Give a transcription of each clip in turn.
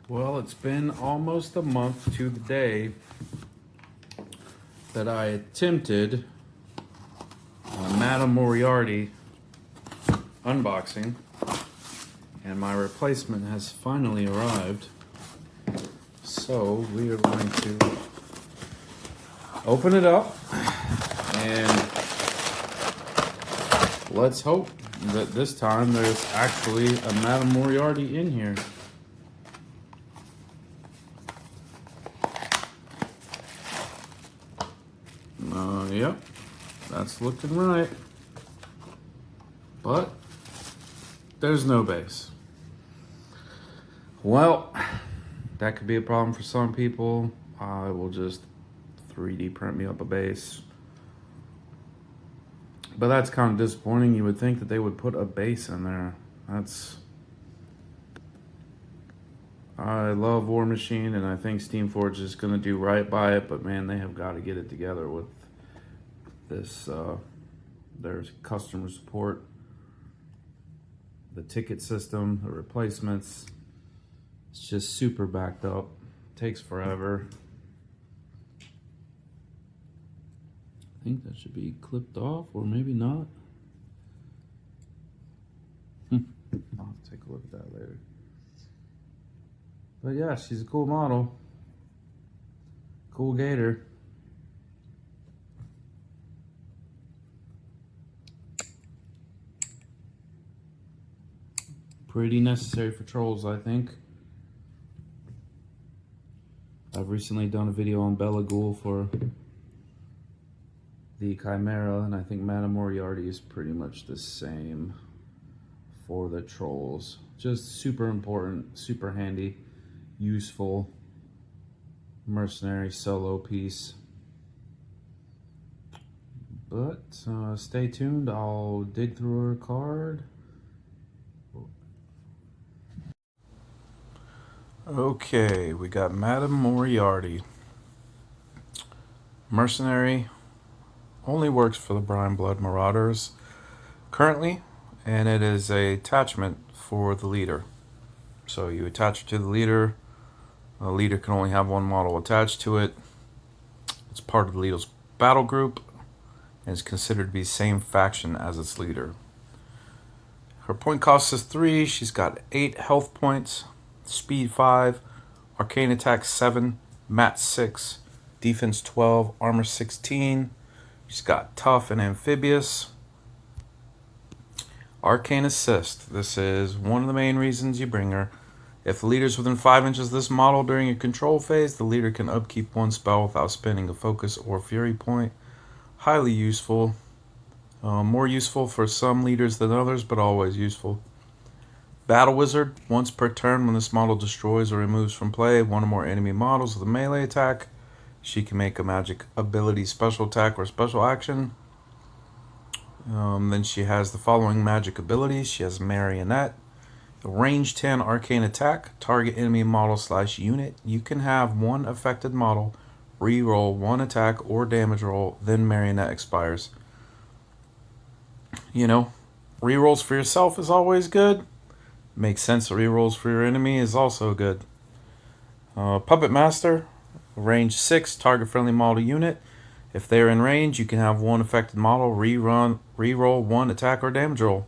Well, it's been almost a month to the day that I attempted Madame Moriarty unboxing, and my replacement has finally arrived. So we are going to open it up, and let's hope that this time there's actually a Madame Moriarty in here. Yep, that's looking right. But there's no base. Well, that could be a problem for some people. I will just 3D print me up a base. But that's kind of disappointing. You would think that they would put a base in there. I love Warmachine, and I think Steamforge is going to do right by it, but man, they have got to get it together with this. There's customer support, the ticket system, the replacements. It's just super backed up. Takes forever. I think that should be clipped off, or maybe not. I'll have to take a look at that later. But yeah, she's a cool model. Cool gator. Pretty necessary for trolls, I think. I've recently done a video on Bella Ghoul for the Chimera, and I think Madame Moriarty is pretty much the same for the trolls. Just super important, super handy, useful mercenary solo piece. But stay tuned, I'll dig through her card. Okay, we got Madame Moriarty. Mercenary, only works for the Brineblood Marauders currently, and it is a attachment for the leader. So you attach it to the leader. The leader can only have one model attached to it. It's part of the leader's battle group and is considered to be the same faction as its leader. Her point cost is 3. She's got 8 health points, speed 5, arcane attack 7, mat 6, defense 12, armor 16. She's got tough and amphibious. Arcane assist. This is one of the main reasons you bring her. If the leader's within 5 inches of this model during your control phase, the leader can upkeep one spell without spending a focus or fury point. Highly useful. More useful for some leaders than others, but always useful. Battle Wizard. Once per turn, when this model destroys or removes from play one or more enemy models with a melee attack, she can make a magic ability, special attack, or special action. Then she has the following magic abilities. She has Marionette. Range 10 arcane attack. Target enemy model / unit. You can have one affected model re-roll one attack or damage roll, then Marionette expires. You know, re-rolls for yourself is always good. Makes sense that re-rolls for your enemy is also good. Puppet Master. Range 6, target friendly model unit. If they're in range, you can have one affected model re-roll one attack or damage roll.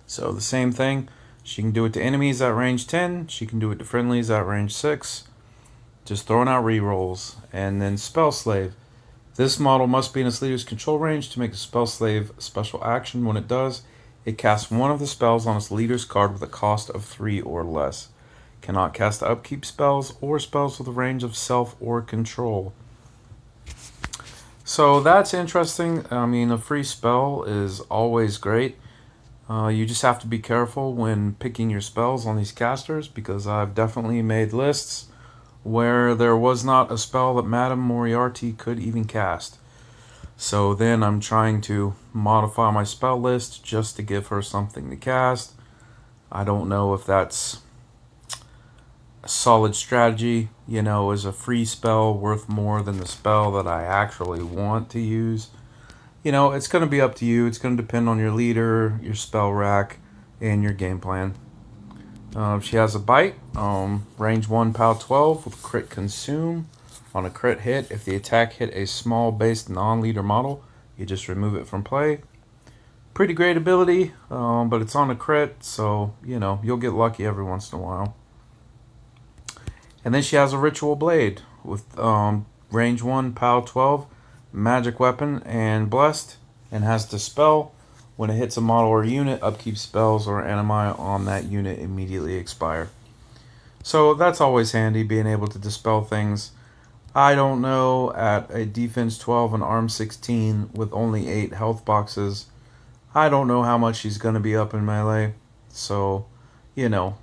So the same thing. She can do it to enemies at range 10. She can do it to friendlies at range 6. Just throwing out re-rolls. And then Spell Slave. This model must be in its leader's control range to make a Spell Slave special action. When it does, it casts one of the spells on its leader's card with a cost of 3 or less. Cannot cast upkeep spells or spells with a range of self or control. So that's interesting. I mean, a free spell is always great. You just have to be careful when picking your spells on these casters, because I've definitely made lists where there was not a spell that Madame Moriarty could even cast. So then I'm trying to modify my spell list just to give her something to cast. I don't know if that's a solid strategy. You know, is a free spell worth more than the spell that I actually want to use? You know, it's going to be up to you. It's going to depend on your leader, your spell rack, and your game plan. She has a bite, range 1, POW 12 with crit consume. On a crit hit, if the attack hit a small based non-leader model, you just remove it from play. Pretty great ability, but it's on a crit, so, you know, you'll get lucky every once in a while. And then she has a Ritual Blade with range 1, POW 12, magic weapon, and blessed, and has Dispel. When it hits a model or unit, upkeep spells or animi on that unit immediately expire. So that's always handy, being able to dispel things. I don't know, at a defense 12 and arm 16 with only 8 health boxes, I don't know how much she's going to be up in melee. So, you know,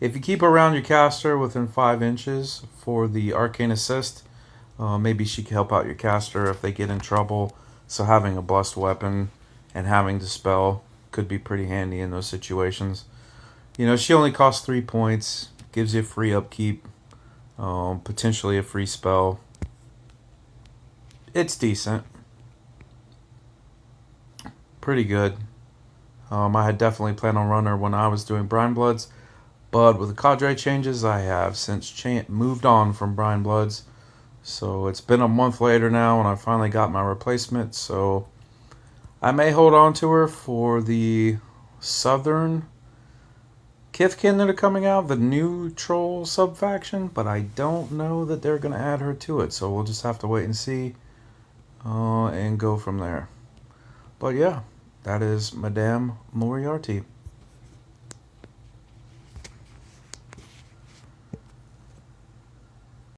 if you keep around your caster within 5 inches for the arcane assist, maybe she can help out your caster if they get in trouble. So having a blessed weapon and having Dispel could be pretty handy in those situations. You know, she only costs 3 points, gives you free upkeep, potentially a free spell. It's decent. Pretty good. I had definitely planned on running her when I was doing Brinebloods, but with the cadre changes, I have since moved on from Brinebloods. So it's been a month later now, and I finally got my replacement. So I may hold on to her for the Southern Kithkin that are coming out, the new Troll sub-faction, but I don't know that they're going to add her to it. So we'll just have to wait and see and go from there. But yeah, that is Madame Moriarty.